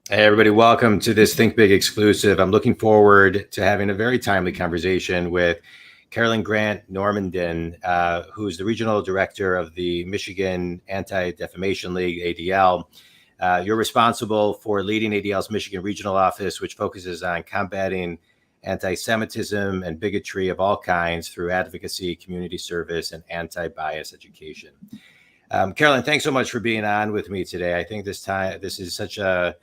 Hey, everybody, welcome to this Think Big exclusive. I'm looking forward to having a very timely conversation with Carolyn Grant Normandin, who's the regional director of the Michigan Anti-Defamation League, ADL. You're responsible for leading ADL's Michigan regional office, which focuses on combating anti-Semitism and bigotry of all kinds through advocacy, community service, and anti-bias education. Carolyn, thanks so much for being on with me today. I think this is such a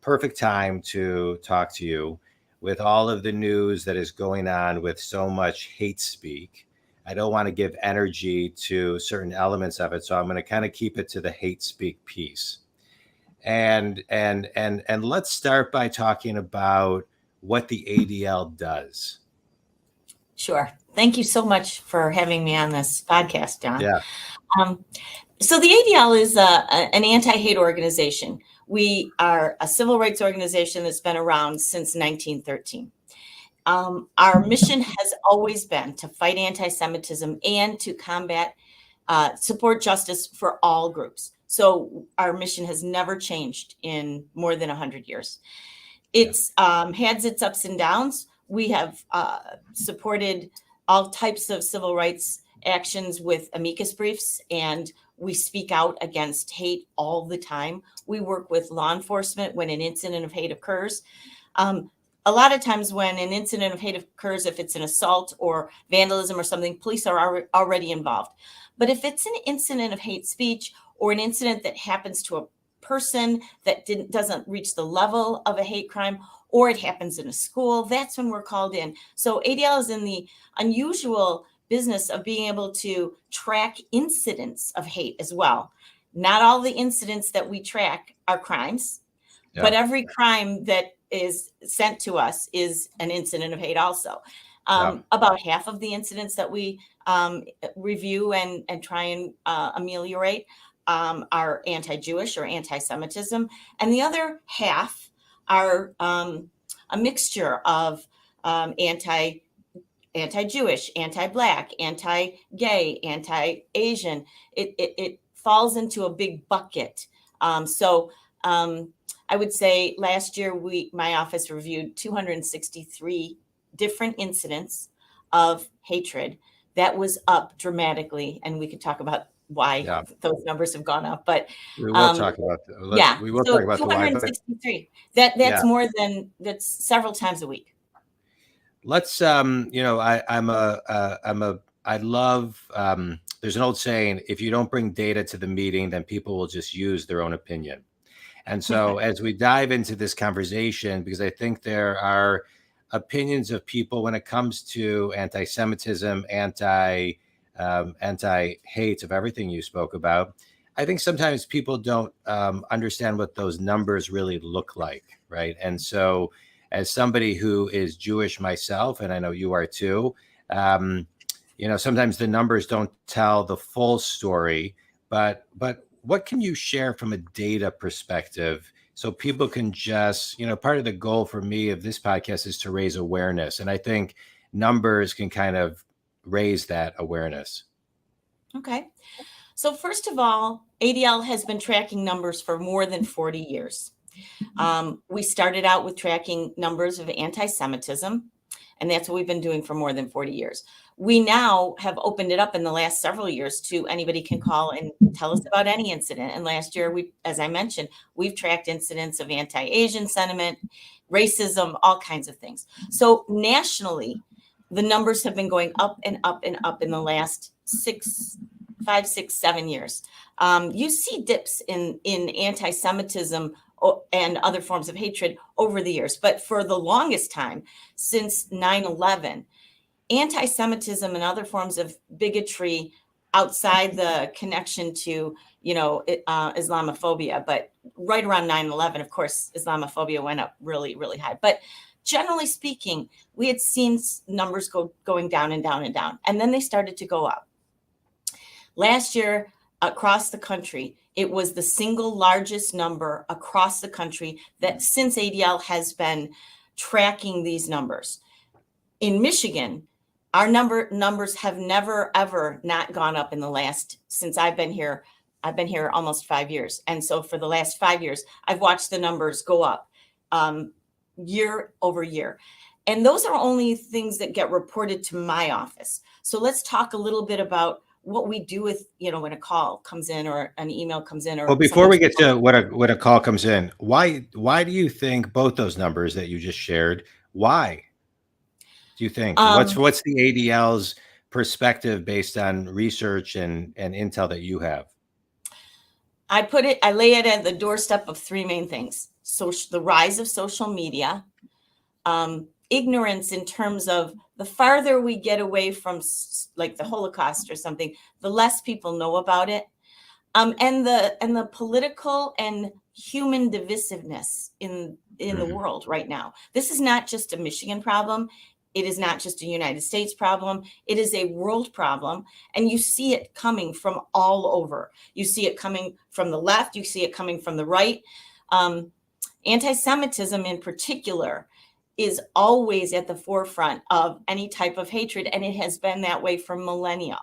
perfect time to talk to you with all of the news that is going on with so much hate speak. I don't want to give energy to certain elements of it, so I'm going to kind of keep it to the hate speak piece. And let's start by talking about what the ADL does. Sure. Thank you so much for having me on this podcast, John. Yeah. So the ADL is an anti-hate organization. We are a civil rights organization that's been around since 1913. Our mission has always been to fight anti-Semitism and to combat, support justice for all groups. So our mission has never changed in more than 100 years. It's had its ups and downs. We have supported all types of civil rights actions with amicus briefs, and we speak out against hate all the time. We work with law enforcement when an incident of hate occurs. A lot of times when an incident of hate occurs, if it's an assault or vandalism or something, police are already involved. But if it's an incident of hate speech or an incident that happens to a person that doesn't reach the level of a hate crime, or it happens in a school, that's when we're called in. So ADL is in the unusual business of being able to track incidents of hate as well. Not all the incidents that we track are crimes, but every crime that is sent to us is an incident of hate also. About half of the incidents that we review and try and ameliorate are anti-Jewish or anti-Semitism. And the other half are a mixture of anti-Jewish, anti-Black, anti-gay, anti-Asian. It falls into a big bucket. I would say last year my office reviewed 263 different incidents of hatred. That was up dramatically, and we could talk about why those numbers have gone up. But we will talk about we will talk about 263. That's more than that's several times a week. Let's I love there's an old saying, if you don't bring data to the meeting, then people will just use their own opinion. And so as we dive into this conversation, because I think there are opinions of people when it comes to anti-Semitism, anti-hate of everything you spoke about, I think sometimes people don't understand what those numbers really look like, right? And so as somebody who is Jewish myself, and I know you are too, sometimes the numbers don't tell the full story, but what can you share from a data perspective so people can just, part of the goal for me of this podcast is to raise awareness. And I think numbers can kind of raise that awareness. Okay. So first of all, ADL has been tracking numbers for more than 40 years. We started out with tracking numbers of anti-Semitism, and that's what we've been doing for more than 40 years. We now have opened it up in the last several years to anybody can call and tell us about any incident. And last year, as I mentioned, we've tracked incidents of anti-Asian sentiment, racism, all kinds of things. So nationally, the numbers have been going up and up and up in the last 5, 6, 7 years. You see dips in anti-Semitism and other forms of hatred over the years. But for the longest time, since 9/11, anti-Semitism and other forms of bigotry outside the connection to, Islamophobia, but right around 9/11, of course, Islamophobia went up really, really high. But generally speaking, we had seen numbers going down and down and down, and then they started to go up. Last year, across the country, it was the single largest number across the country that since ADL has been tracking these numbers. In Michigan, our numbers have never, ever not gone up in the last, since I've been here, I've been here almost 5 years. And so for the last 5 years, I've watched the numbers go up year over year. And those are only things that get reported to my office. So let's talk a little bit about what we do with, when a call comes in or an email comes in. Or Well, before we get to what a call comes in, why do you think both those numbers that you just shared? Why do you think? What's the ADL's perspective based on research and intel that you have? I lay it at the doorstep of three main things. So the rise of social media, ignorance in terms of the farther we get away from like the Holocaust or something, the less people know about it. And the political and human divisiveness in the world right now. This is not just a Michigan problem. It is not just a United States problem. It is a world problem. And you see it coming from all over. You see it coming from the left. You see it coming from the right. Anti-Semitism in particular is always at the forefront of any type of hatred. And it has been that way for millennia.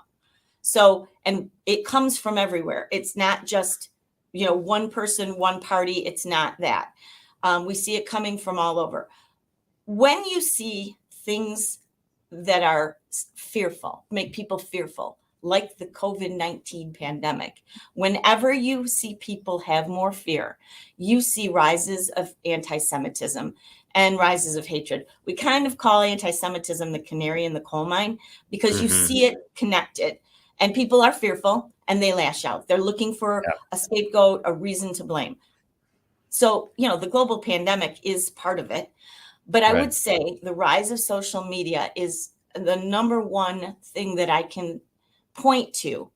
So, and it comes from everywhere. It's not just, one person, one party. It's not that. We see it coming from all over. When you see things that are fearful, make people fearful, like the COVID-19 pandemic, whenever you see people have more fear, you see rises of anti-Semitism and rises of hatred. We kind of call anti-Semitism the canary in the coal mine because you see it connected. And people are fearful and they lash out. They're looking for a scapegoat, a reason to blame. So, the global pandemic is part of it. But I would say the rise of social media is the number one thing that I can point to,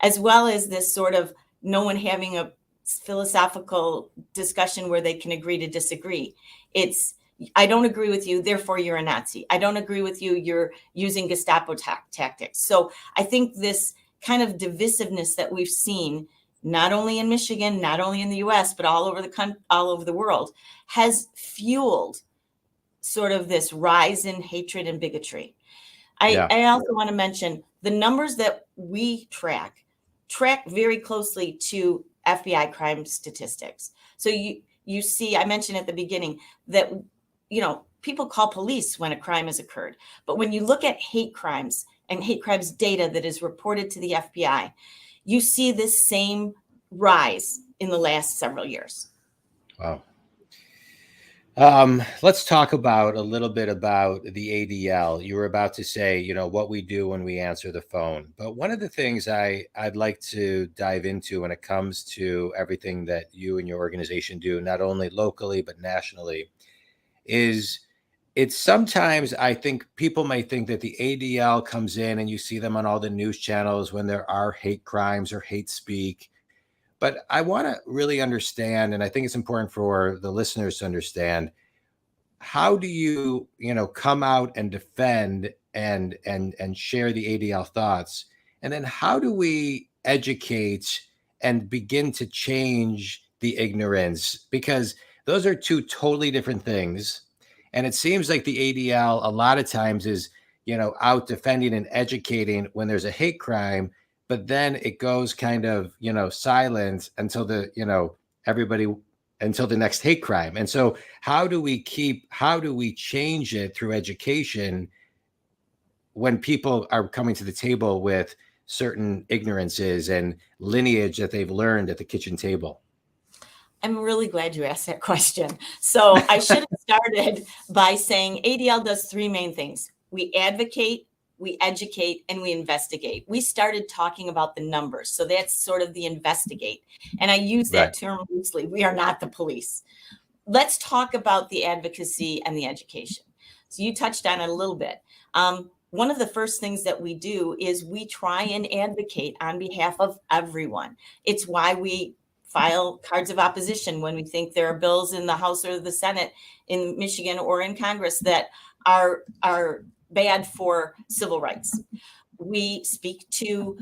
as well as this sort of no one having a philosophical discussion where they can agree to disagree. It's, I don't agree with you, therefore you're a Nazi. I don't agree with you, you're using Gestapo tactics. So I think this kind of divisiveness that we've seen, not only in Michigan, not only in the US, but all over the world, has fueled sort of this rise in hatred and bigotry. I also want to mention the numbers that we track very closely to FBI crime statistics. So you see, I mentioned at the beginning that, people call police when a crime has occurred. But when you look at hate crimes and hate crimes data that is reported to the FBI, you see this same rise in the last several years. Wow. Let's talk a little bit about the ADL. You were about to say, what we do when we answer the phone. But one of the things I'd like to dive into when it comes to everything that you and your organization do, not only locally, but nationally, is it's sometimes I think people might think that the ADL comes in and you see them on all the news channels when there are hate crimes or hate speak. But I want to really understand, and I think it's important for the listeners to understand, how do you, come out and defend and share the ADL thoughts? And then how do we educate and begin to change the ignorance? Because those are two totally different things. And it seems like the ADL a lot of times is, out defending and educating when there's a hate crime. But then it goes kind of, silent until until the next hate crime. And so how do we change it through education when people are coming to the table with certain ignorances and lineage that they've learned at the kitchen table? I'm really glad you asked that question. So I should have started by saying ADL does three main things. We advocate, we educate, and we investigate. We started talking about the numbers. So that's sort of the investigate. And I use that term loosely. We are not the police. Let's talk about the advocacy and the education. So you touched on it a little bit. One of the first things that we do is we try and advocate on behalf of everyone. It's why we file cards of opposition when we think there are bills in the House or the Senate in Michigan or in Congress that are bad for civil rights. We speak to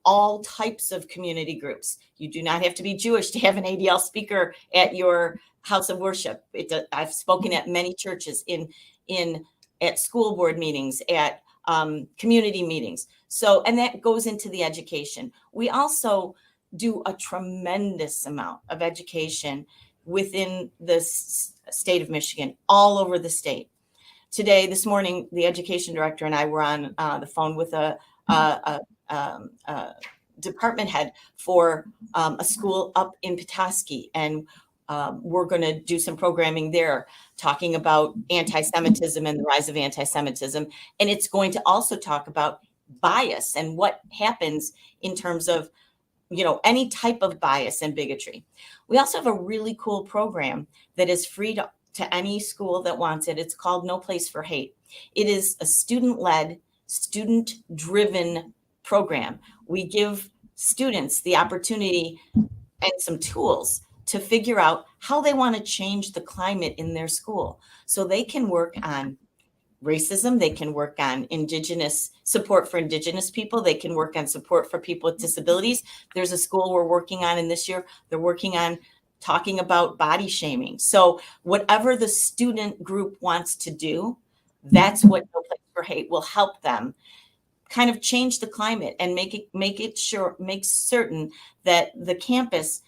all types of community groups. You do not have to be Jewish to have an ADL speaker at your house of worship. I've spoken at many churches, at school board meetings, at community meetings. So, and that goes into the education. We also do a tremendous amount of education within the state of Michigan, all over the state. This morning, the education director and I were on the phone with a department head for a school up in Petoskey, and we're going to do some programming there talking about anti-Semitism and the rise of anti-Semitism. And it's going to also talk about bias and what happens in terms of, any type of bias and bigotry. We also have a really cool program that is free to any school that wants it. It's called No Place for Hate. It is a student-led, student-driven program. We give students the opportunity and some tools to figure out how they want to change the climate in their school. So they can work on racism, they can work on support for Indigenous people, they can work on support for people with disabilities. There's a school we're working on, and this year they're working on talking about body shaming. So whatever the student group wants to do, that's what No Place for Hate will help them kind of change the climate and make certain that the campus,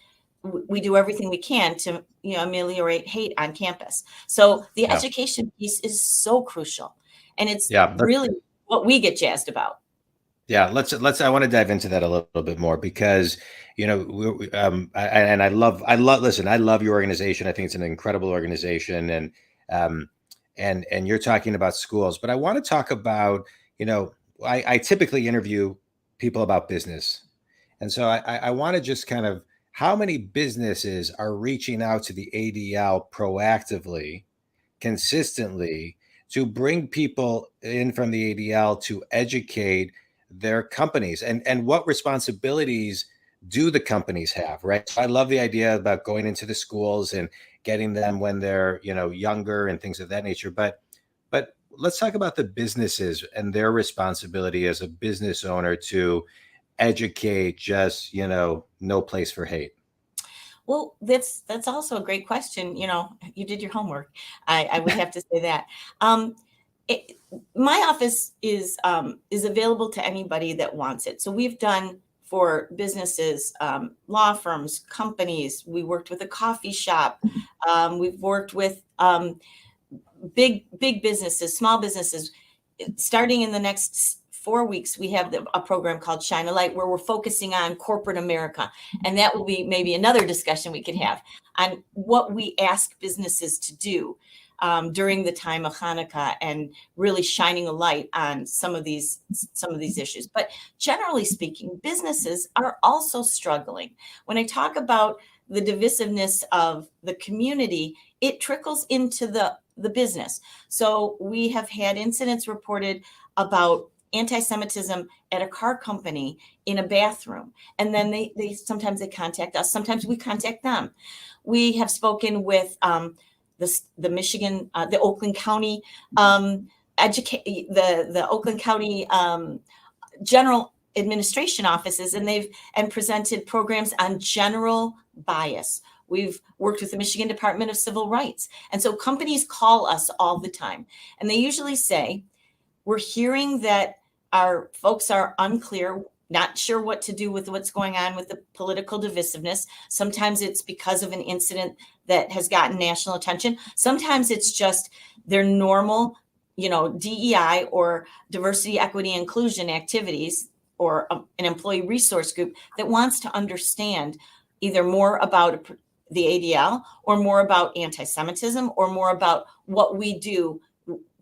we do everything we can to ameliorate hate on campus. So the education piece is so crucial, and it's really what we get jazzed about. Yeah, let's. I want to dive into that a little bit more because I love your organization. I think it's an incredible organization, and you're talking about schools, but I want to talk about I typically interview people about business, and so I want to just kind of, how many businesses are reaching out to the ADL proactively, consistently, to bring people in from the ADL to educate their companies, and what responsibilities do the companies have, right? So I love the idea about going into the schools and getting them when they're younger and things of that nature, but let's talk about the businesses and their responsibility as a business owner to educate just No Place for Hate. Well, that's also a great question. You did your homework. I would have to say that. My office is available to anybody that wants it. So we've done for businesses, law firms, companies. We worked with a coffee shop. We've worked with big businesses, small businesses. Starting in the next 4 weeks, we have a program called Shine a Light, where we're focusing on corporate America. And that will be maybe another discussion we could have on what we ask businesses to do during the time of Hanukkah, and really shining a light on some of these issues. But generally speaking, businesses are also struggling. When I talk about the divisiveness of the community, it trickles into the business. So we have had incidents reported about anti-Semitism at a car company in a bathroom. And then they sometimes they contact us, sometimes we contact them. We have spoken with the Michigan, the Oakland County the Oakland County General Administration offices, and presented programs on general bias. We've worked with the Michigan Department of Civil Rights. And so companies call us all the time, and they usually say, we're hearing that our folks are unclear, not sure what to do with what's going on with the political divisiveness. Sometimes it's because of an incident that has gotten national attention. Sometimes it's just their normal, DEI or diversity, equity, inclusion activities, or an employee resource group that wants to understand either more about the ADL, or more about anti-Semitism, or more about what we do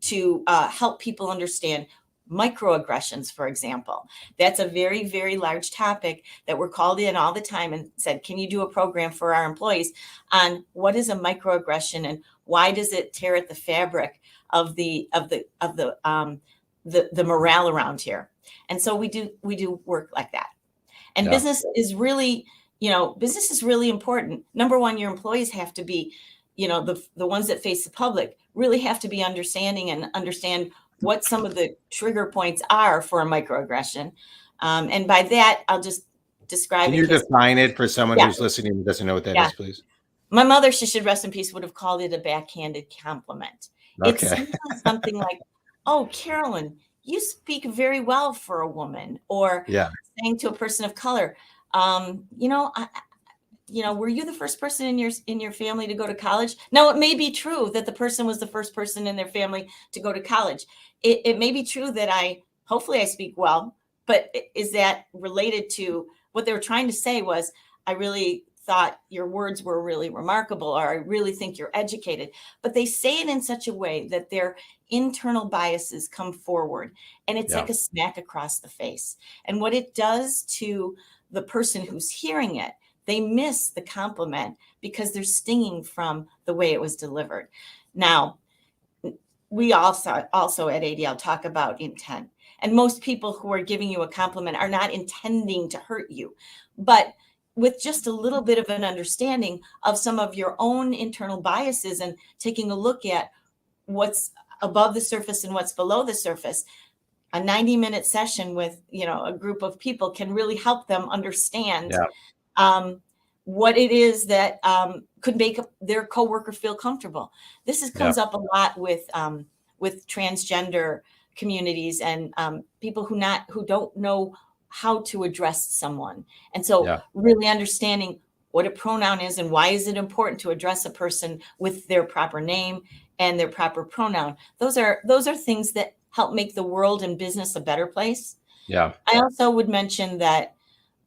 to help people understand microaggressions, for example. That's a very, very large topic that we're called in all the time and said, can you do a program for our employees on what is a microaggression and why does it tear at the fabric of the morale around here? And so we do work like that. And business is really important. Number one, your employees have to be, the ones that face the public really have to be understanding and understand what some of the trigger points are for a microaggression. And by that, I'll just describe it. Can you define it for someone who's listening and doesn't know what that is, please? My mother, she should rest in peace, would have called it a backhanded compliment. Okay. It's something like, oh, Carolyn, you speak very well for a woman, or saying to a person of color, you know, were you the first person in your family to go to college? Now, it may be true that the person was the first person in their family to go to college. It may be true that hopefully I speak well, but is that related to what they were trying to say was, I really thought your words were really remarkable, or I really think you're educated. But they say it in such a way that their internal biases come forward, and it's like a smack across the face. And what it does to the person who's hearing it, they miss the compliment because they're stinging from the way it was delivered. Now, we also at ADL talk about intent. And most people who are giving you a compliment are not intending to hurt you. But with just a little bit of an understanding of some of your own internal biases and taking a look at what's above the surface and what's below the surface, a 90-minute session with, a group of people can really help them understand what it is that could make their coworker feel comfortable. This comes up a lot with transgender communities and people who don't know how to address someone. And so really understanding what a pronoun is and why is it important to address a person with their proper name and their proper pronoun. Those are things that help make the world and business a better place. Yeah. I also would mention that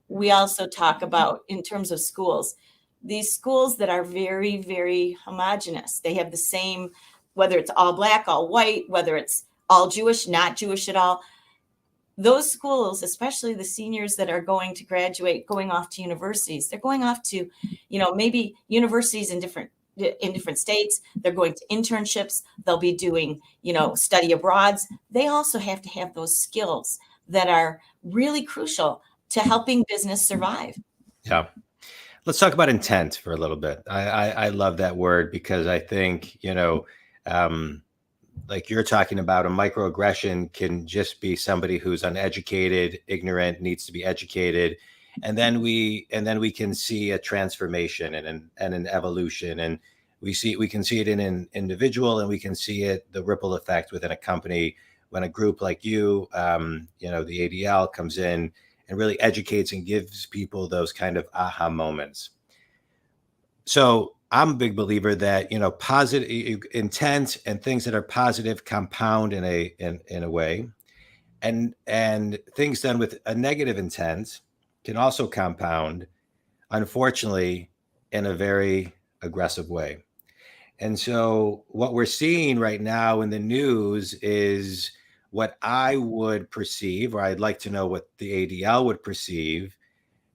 we also talk about, in terms of schools, these schools that are very, very homogenous. They have the same, whether it's all Black, all white, whether it's all Jewish, not Jewish at all. Those schools, especially the seniors that are going to graduate, going off to universities, they're going off to, maybe universities in different states. They're going to internships. They'll be doing, study abroads. They also have to have those skills that are really crucial to helping business survive. Yeah. Let's talk about intent for a little bit. I love that word because I think, like you're talking about, a microaggression can just be somebody who's uneducated, ignorant, needs to be educated. And then we can see a transformation and an evolution. And we can see it in an individual, and we can see the ripple effect within a company when a group like you, the ADL comes in and really educates and gives people those kind of aha moments. So I'm a big believer that, positive intent and things that are positive compound in a way, and things done with a negative intent can also compound, unfortunately, in a very aggressive way. And so what we're seeing right now in the news is what I would perceive, or I'd like to know what the ADL would perceive,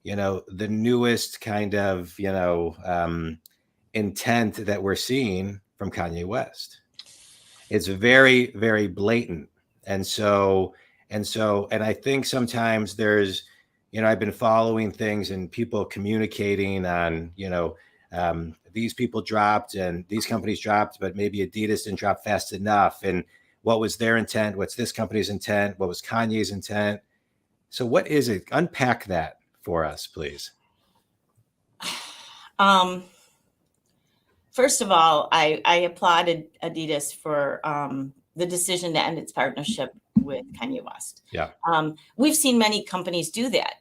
the newest kind of, intent that we're seeing from Kanye West. It's very, very blatant. And I think sometimes there's, I've been following things and people communicating on, these people dropped and these companies dropped, but maybe Adidas didn't drop fast enough. And what was their intent? What's this company's intent? What was Kanye's intent? So what is it? Unpack that for us, please. First of all, I applauded Adidas for the decision to end its partnership with Kanye West. Yeah. We've seen many companies do that.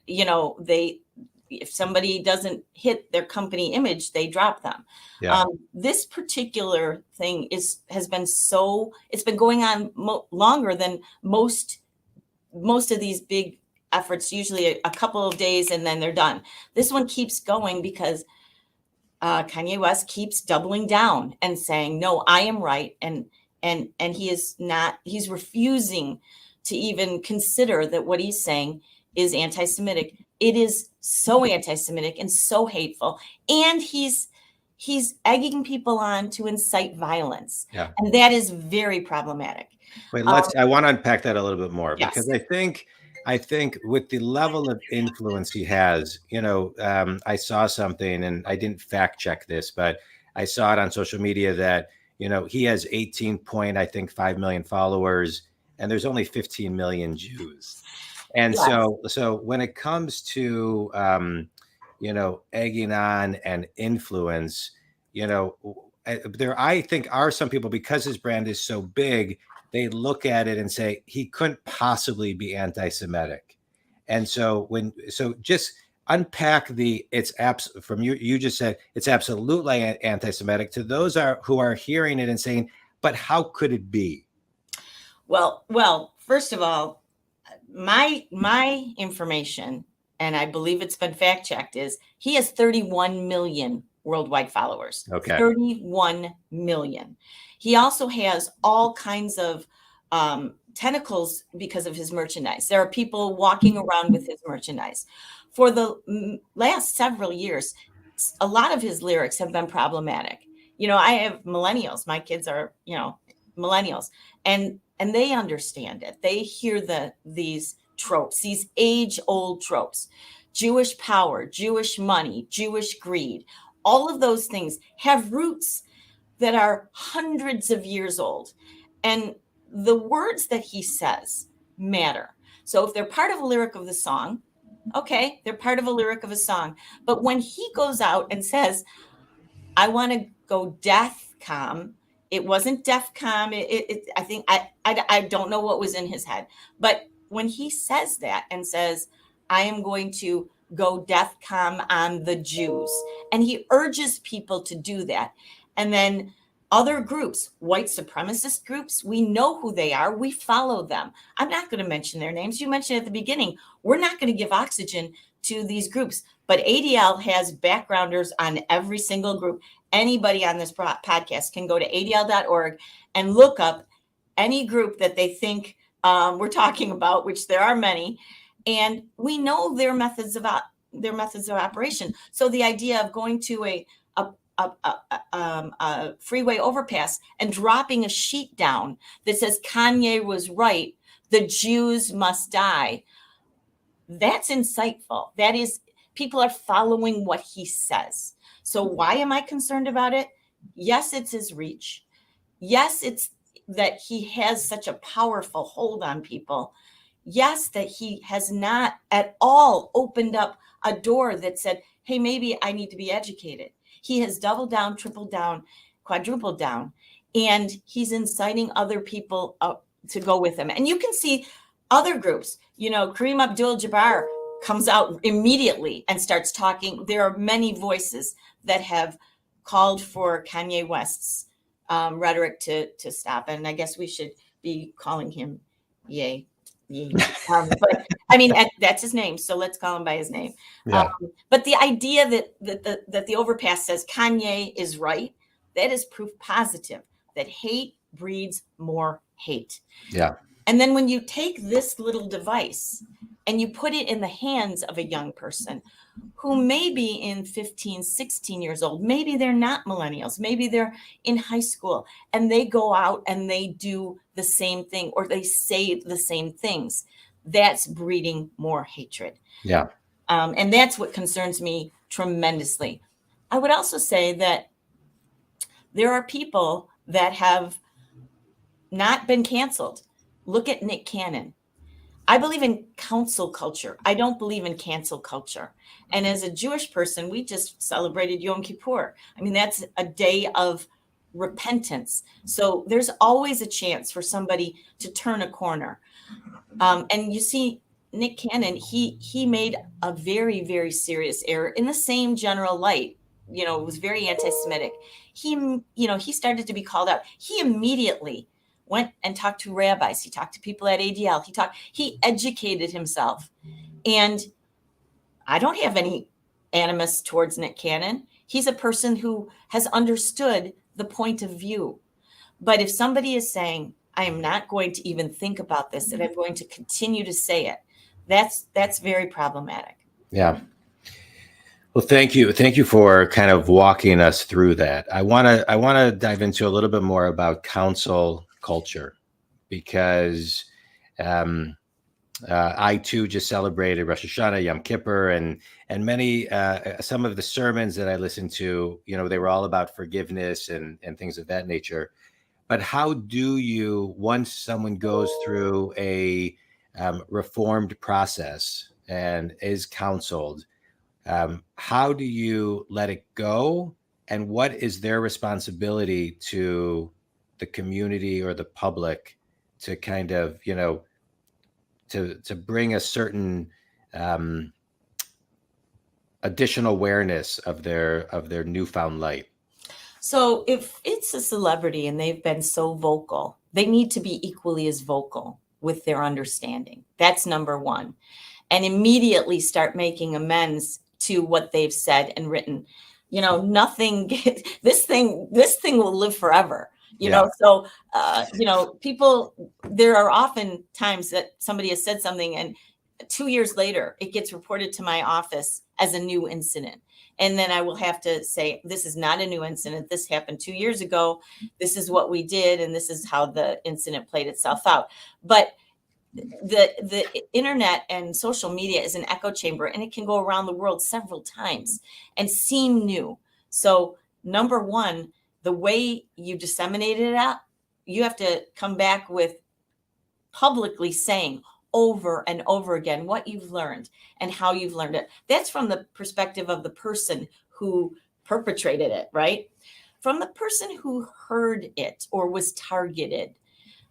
If somebody doesn't hit their company image, they drop them. Yeah. This particular thing has been it's been going on longer than most of these big efforts, usually a couple of days and then they're done. This one keeps going because Kanye West keeps doubling down and saying, no, I am right. And he is not, he's refusing to even consider that what he's saying is anti-Semitic. It is so anti-Semitic and so hateful. And he's egging people on to incite violence. Yeah. And that is very problematic. Wait, I want to unpack that a little bit more, yes. because I think with the level of influence he has, I saw something and I didn't fact check this, but I saw it on social media that, he has 5 million followers and there's only 15 million Jews. And yes. so when it comes to, egging on and influence, there, I think, are some people, because his brand is so big, they look at it and say he couldn't possibly be anti-Semitic. And so just unpack from you just said it's absolutely anti-Semitic to those who are hearing it and saying, but how could it be? Well, first of all, my information, and I believe it's been fact checked, is he has 31 million worldwide followers. Okay. 31 million. He also has all kinds of tentacles because of his merchandise. There are people walking around with his merchandise. For the last several years, a lot of his lyrics have been problematic. I have millennials. My kids are, millennials, and they understand it. They hear these tropes, these age-old tropes. Jewish power, Jewish money, Jewish greed. All of those things have roots that are hundreds of years old. And the words that he says matter. So if they're part of a lyric of the song, okay, they're part of a lyric of a song. But when he goes out and says, I want to go DEFCON, it wasn't DEFCON. I think I don't know what was in his head. But when he says that and says, I am going to go DEFCON on the Jews, and he urges people to do that. And then other groups, white supremacist groups, we know who they are. We follow them. I'm not going to mention their names. You mentioned at the beginning, we're not going to give oxygen to these groups. But ADL has backgrounders on every single group. Anybody on this podcast can go to adl.org and look up any group that they think we're talking about, which there are many. And we know their methods of operation. So the idea of going to a freeway overpass and dropping a sheet down that says Kanye was right, the Jews must die, that's insightful. That is, people are following what he says. So why am I concerned about it? Yes, it's his reach. Yes, it's that he has such a powerful hold on people. Yes, that he has not at all opened up a door that said, hey, maybe I need to be educated. He has doubled down, tripled down, quadrupled down, and he's inciting other people to go with him. And you can see other groups, Kareem Abdul-Jabbar comes out immediately and starts talking. There are many voices that have called for Kanye West's rhetoric to stop. And I guess we should be calling him Ye. But I mean, that's his name. So let's call him by his name. Yeah. But the idea that the overpass says Kanye is right, that is proof positive that hate breeds more hate. Yeah. And then when you take this little device and you put it in the hands of a young person who may be in 15, 16 years old, maybe they're not millennials, maybe they're in high school, and they go out and they do the same thing or they say the same things, that's breeding more hatred. Yeah. And that's what concerns me tremendously. I would also say that there are people that have not been canceled. Look at Nick Cannon. I believe in council culture. I don't believe in cancel culture. And as a Jewish person, we just celebrated Yom Kippur. I mean, that's a day of repentance. So there's always a chance for somebody to turn a corner. And you see, Nick Cannon, he made a very, very serious error in the same general light. It was very anti-Semitic. He started to be called out. He immediately went and talked to rabbis. He talked to people at ADL. He educated himself. And I don't have any animus towards Nick Cannon. He's a person who has understood the point of view. But if somebody is saying, I am not going to even think about this, and I'm going to continue to say it, that's very problematic. Yeah. Well, thank you. Thank you for kind of walking us through that. I want to dive into a little bit more about council culture, because I too just celebrated Rosh Hashanah, Yom Kippur, and many some of the sermons that I listened to, they were all about forgiveness and things of that nature. But how do you, once someone goes through a reformed process and is counseled, how do you let it go? And what is their responsibility to the community or the public to kind of, to bring a certain additional awareness of their newfound light? So if it's a celebrity and they've been so vocal, they need to be equally as vocal with their understanding. That's number one. And immediately start making amends to what they've said and written. You know, nothing, this thing will live forever. You know, so, you know, people, there are often times that somebody has said something and 2 years later, it gets reported to my office as a new incident. And then I will have to say, this is not a new incident. This happened 2 years ago. This is what we did. And this is how the incident played itself out. But the internet and social media is an echo chamber, and it can go around the world several times and seem new. So number one, the way you disseminate it out, you have to come back with publicly saying over and over again what you've learned and how you've learned it. That's from the perspective of the person who perpetrated it, right? From the person who heard it or was targeted.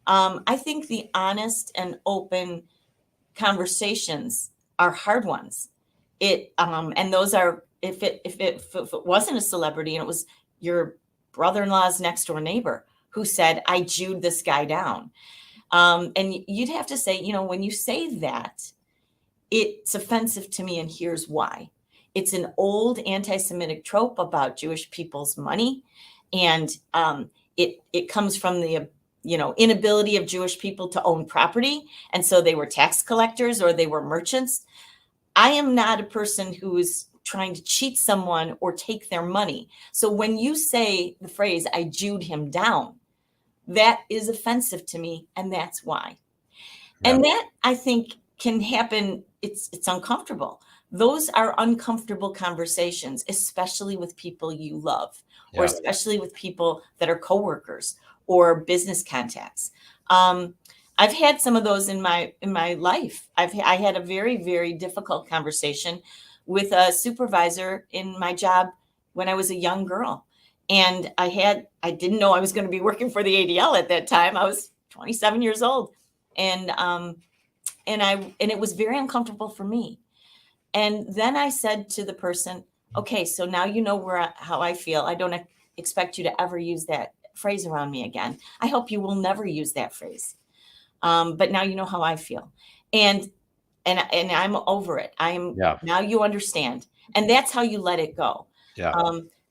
I think the honest and open conversations are hard ones. And those are, if it wasn't a celebrity and it was your brother-in-law's next door neighbor who said, I Jewed this guy down. And you'd have to say, you know, when you say that, it's offensive to me, and here's why. It's an old anti-Semitic trope about Jewish people's money, and it comes from the inability of Jewish people to own property, and so they were tax collectors or they were merchants. I am not a person who is trying to cheat someone or take their money. So when you say the phrase, I Jewed him down, that is offensive to me, and that's why. Yeah. And that, I think, can happen. It's uncomfortable. Those are uncomfortable conversations, especially with people you love, or especially with people that are coworkers or business contacts. I've had some of those in my life. I had a very, very difficult conversation with a supervisor in my job when I was a young girl. And I didn't know I was going to be working for the ADL at that time. I was 27 years old. And it was very uncomfortable for me. And then I said to the person, okay, so now you know how I feel. I don't expect you to ever use that phrase around me again. I hope you will never use that phrase. But now you know how I feel. And I'm over it. Now you understand. And that's how you let it go. Yeah.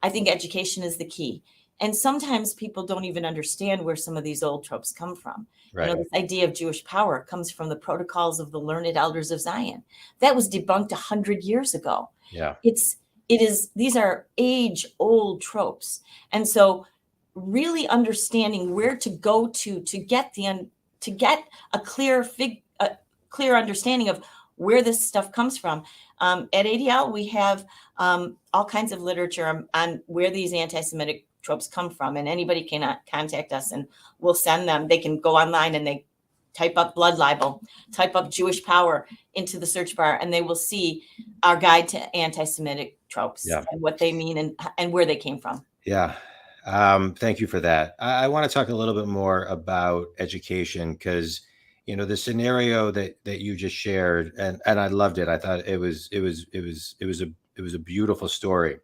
I think education is the key. And sometimes people don't even understand where some of these old tropes come from. Right. You know, this idea of Jewish power comes from the protocols of the learned elders of Zion. That was debunked 100 years ago. Yeah. These are age-old tropes. And so really understanding where to go to get a clear understanding of where this stuff comes from. At ADL, we have all kinds of literature on where these anti-Semitic tropes come from, and anybody can contact us and we'll send them. They can go online and they type up blood libel, type up Jewish power into the search bar, and they will see our guide to anti-Semitic tropes and what they mean and where they came from. Yeah. Thank you for that. I want to talk a little bit more about education, because the scenario that you just shared, and I loved it. I thought it was a beautiful story.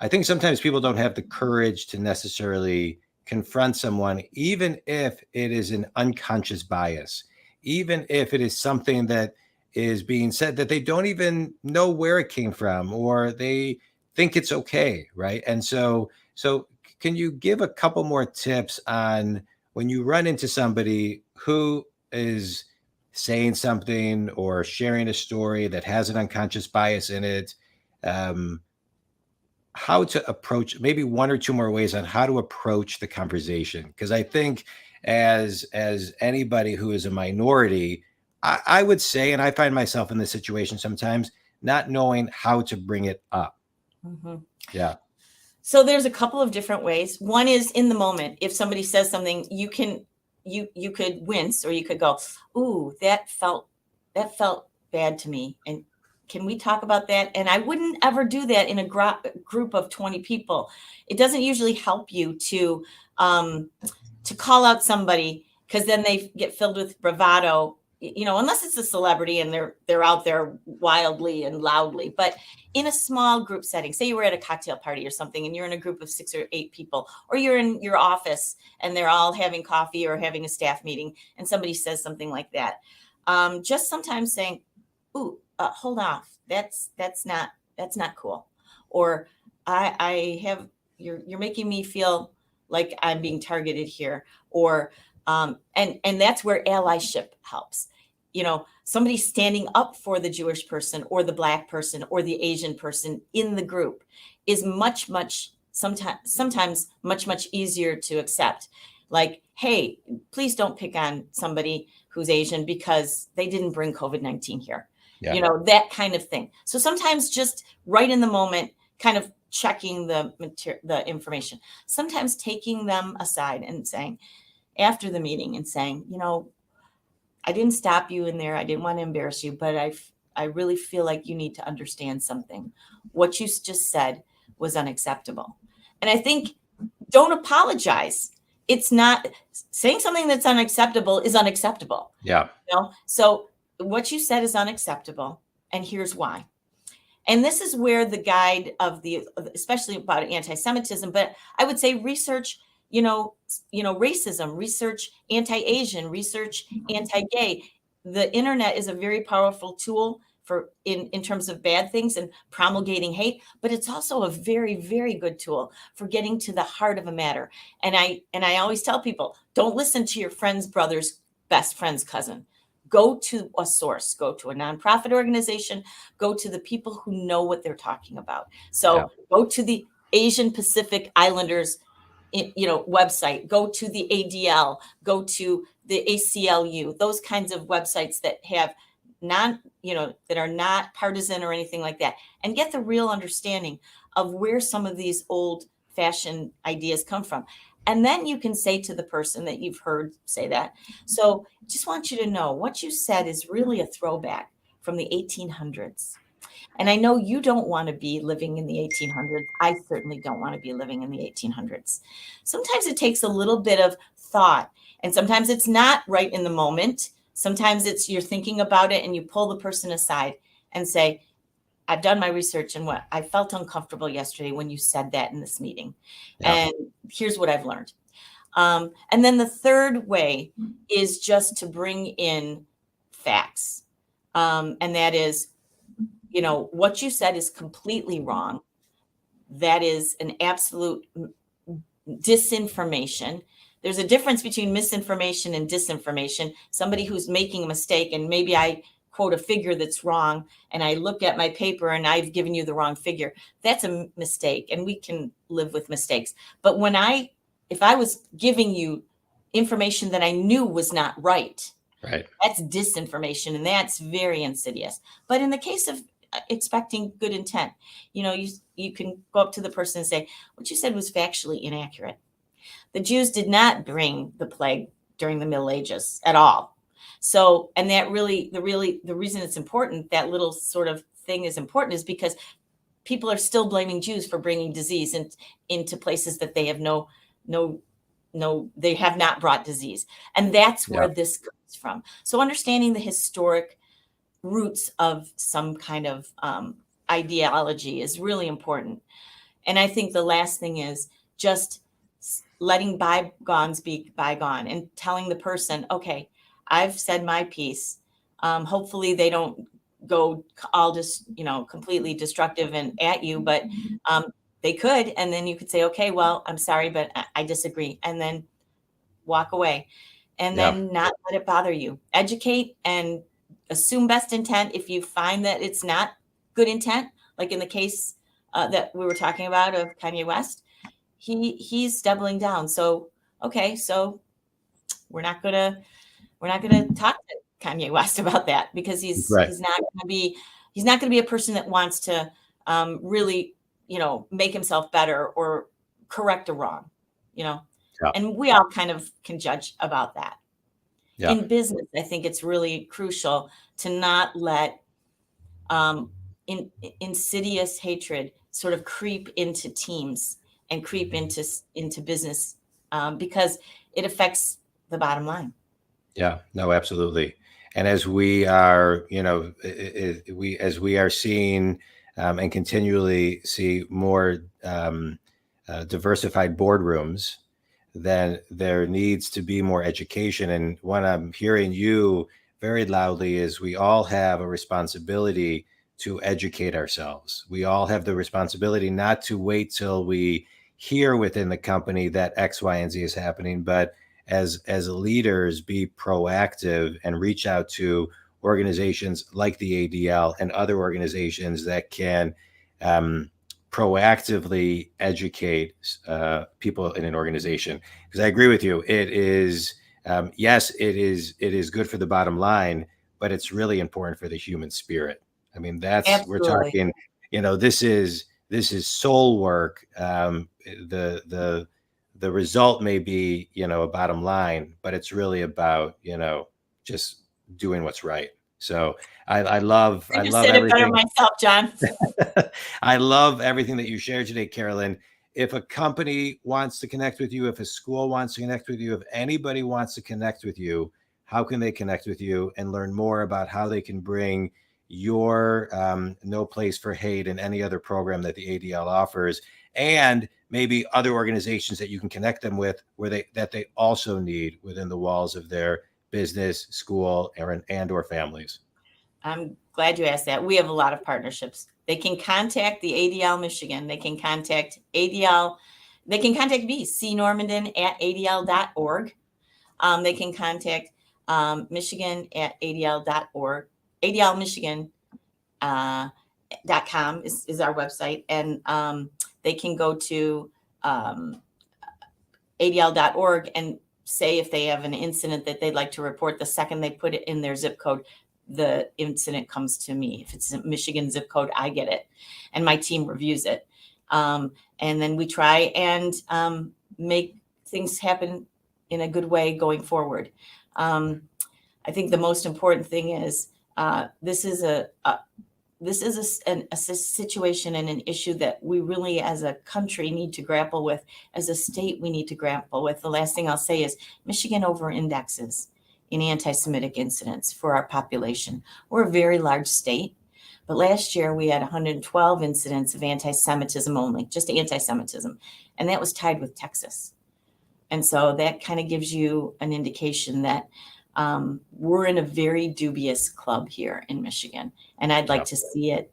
I think sometimes people don't have the courage to necessarily confront someone, even if it is an unconscious bias, even if it is something that is being said that they don't even know where it came from, or they think it's okay, right? And so can you give a couple more tips on when you run into somebody who is saying something or sharing a story that has an unconscious bias in it, how to approach, maybe one or two more ways on how to approach the conversation? Because I think as anybody who is a minority, I would say, and I find myself in this situation sometimes, not knowing how to bring it up. Mm-hmm. Yeah. So there's a couple of different ways. One is in the moment. If somebody says something, you could wince, or you could go, "Ooh, that felt bad to me." And can we talk about that? And I wouldn't ever do that in a group of 20 people. It doesn't usually help you to call out somebody, because then they get filled with bravado unless it's a celebrity and they're out there wildly and loudly, but in a small group setting, say you were at a cocktail party or something and you're in a group of 6 or 8 people, or you're in your office and they're all having coffee or having a staff meeting and somebody says something like that. Just sometimes saying, ooh, hold off. That's not cool. Or you're making me feel like I'm being targeted here. Or, and that's where allyship helps. Somebody standing up for the Jewish person or the Black person or the Asian person in the group is sometimes much easier to accept. Like, hey, please don't pick on somebody who's Asian because they didn't bring COVID-19 here. Yeah. That kind of thing. So sometimes just right in the moment, kind of checking the information, sometimes taking them aside and saying, after the meeting and saying, I didn't stop you in there. I didn't want to embarrass you, but I really feel like you need to understand something. What you just said was unacceptable. And I think don't apologize. It's not saying something that's unacceptable is unacceptable. Yeah. So what you said is unacceptable. And here's why. And this is where the guide of especially about anti-Semitism, but I would say research, racism, research anti-Asian, research anti-gay. The internet is a very powerful tool in terms of bad things and promulgating hate, but it's also a very, very good tool for getting to the heart of a matter. And I always tell people, don't listen to your friend's brother's best friend's cousin. Go to a source, go to a nonprofit organization, go to the people who know what they're talking about. So Go to the Asian Pacific Islanders, website, go to the ADL, go to the ACLU, those kinds of websites that have that are not partisan or anything like that, and get the real understanding of where some of these old fashioned ideas come from. And then you can say to the person that you've heard say that, so just want you to know what you said is really a throwback from the 1800s. And I know you don't want to be living in the 1800s. I certainly don't want to be living in the 1800s. Sometimes it takes a little bit of thought, and sometimes it's not right in the moment. Sometimes it's you're thinking about it and you pull the person aside and say, I've done my research and what I felt uncomfortable yesterday when you said that in this meeting. Yeah. And here's what I've learned. And then the third way is just to bring in facts. And that is, what you said is completely wrong. That is an absolute disinformation. There's a difference between misinformation and disinformation. Somebody who's making a mistake, and maybe I quote a figure that's wrong, and I look at my paper and I've given you the wrong figure. That's a mistake, and we can live with mistakes. But if I was giving you information that I knew was not right, that's disinformation, and that's very insidious. But in the case of expecting good intent, you can go up to the person and say, what you said was factually inaccurate. The Jews did not bring the plague during the Middle Ages at all. So, and that the reason it's important, that little sort of thing is important, is because people are still blaming Jews for bringing disease into places that they have they have not brought disease. And that's where this comes from. So understanding the historic roots of some kind of ideology is really important. And I think the last thing is just letting bygones be bygone and telling the person, okay, I've said my piece. Hopefully they don't go all just, completely destructive and at you, but they could. And then you could say, okay, well, I'm sorry, but I disagree. And then walk away and then not let it bother you. Educate and assume best intent. If you find that it's not good intent, like in the case that we were talking about of Kanye West, he's doubling down. So, okay, so we're not gonna talk to Kanye West about that, because he's not gonna be a person that wants to really, make himself better or correct a wrong, and we all kind of can judge about that. Yeah. In business, I think it's really crucial to not let insidious hatred sort of creep into teams and creep into business, because it affects the bottom line. Yeah, no, absolutely. And as we are, as we are seeing and continually see more diversified boardrooms, then there needs to be more education. And what I'm hearing you very loudly is we all have a responsibility to educate ourselves. We all have the responsibility not to wait till we hear within the company that X, Y, and Z is happening, but as leaders, be proactive and reach out to organizations like the ADL and other organizations that can proactively educate people in an organization. Because I agree with you, it is yes, it is good for the bottom line, but it's really important for the human spirit. I mean, that's we're Absolutely. talking. This is soul work. The result may be a bottom line, but it's really about just doing what's right. So I love I just said it better everything. myself, John. I love everything that you shared today, Carolyn. If a company wants to connect with you, if a school wants to connect with you, if anybody wants to connect with you, how can they connect with you and learn more about how they can bring your No Place for Hate and any other program that the ADL offers, and maybe other organizations that you can connect them with where they also need within the walls of their business, school, or families? I'm glad you asked that. We have a lot of partnerships. They can contact the ADL Michigan. They can contact ADL. They can contact me, cnormandin at adl.org. They can contact Michigan at adl.org. adlmichigan.com is our website. And they can go to adl.org and say if they have an incident that they'd like to report. The second they put it in their zip code, the incident comes to me. If it's a Michigan zip code, I get it, and my team reviews it. And then we try and make things happen in a good way going forward. I think the most important thing is this is a situation and an issue that we really, as a country, need to grapple with. As a state, we need to grapple with. The last thing I'll say is Michigan over-indexes in anti-Semitic incidents for our population. We're a very large state, but last year we had 112 incidents of anti-Semitism only, just anti-Semitism, and that was tied with Texas. And so that kind of gives you an indication that we're in a very dubious club here in Michigan, and I'd like to see it.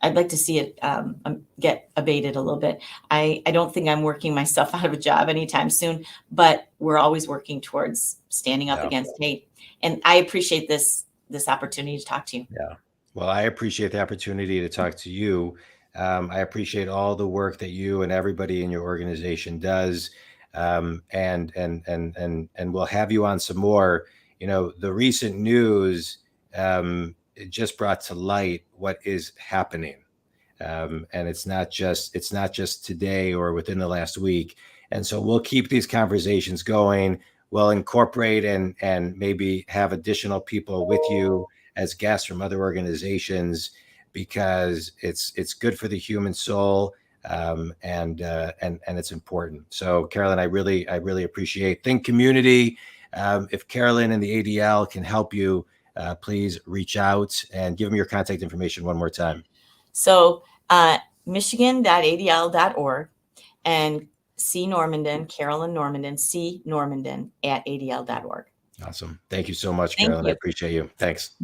I'd like to see it get abated a little bit. I don't think I'm working myself out of a job anytime soon, but we're always working towards standing up against hate. And I appreciate this opportunity to talk to you. Yeah. Well, I appreciate the opportunity to talk to you. I appreciate all the work that you and everybody in your organization does. And we'll have you on some more. The recent news it just brought to light what is happening. And it's not just today or within the last week. And so we'll keep these conversations going. We'll incorporate and maybe have additional people with you as guests from other organizations, because it's good for the human soul. And it's important. So Carolyn, I really appreciate Think Community. If Carolyn and the ADL can help you, please reach out and give them your contact information one more time. So michigan.adl.org and Normandin, Carolyn Normandin, cnormandin at adl.org. Awesome. Thank you so much, Carolyn. I appreciate you. Thanks.